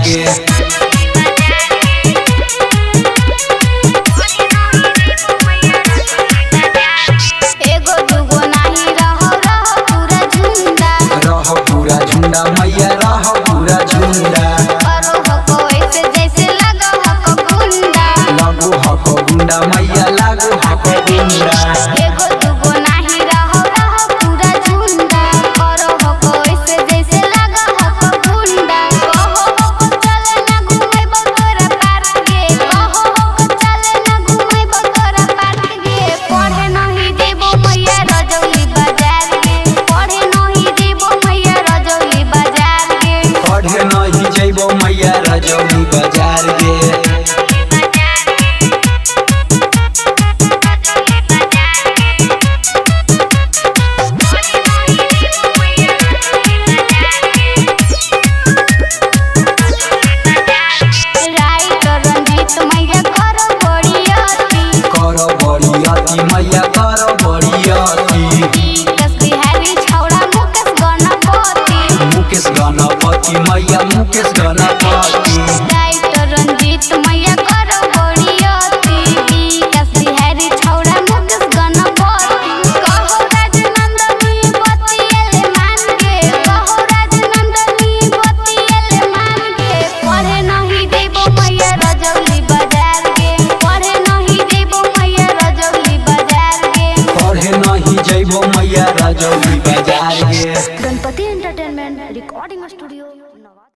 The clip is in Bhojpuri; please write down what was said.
गे। मैया रह पूरा झुंडा लगो हको गुंडा मैया लगो हको गुंडा। मैया रजौली बाजार गे। करो बड़ियाती मैया करो बड़ियाती। मुकेश गणपति मैया मुकेश गणपति। रंजीत मैया करो बड़ियाती। विकास बिहारी छौड़ा मुकेश गणपति। कहो राज नंदनी बतियले मान गे। कहो राज नंदनी बतियले मान गे। पढ़े नहीं देबो मैया रजौली बाजार गे। पढ़े नहीं देबो मैया रजौली बाजार गे। पढ़े नहीं जइबो मैया रजौली बाजार गे। गणपति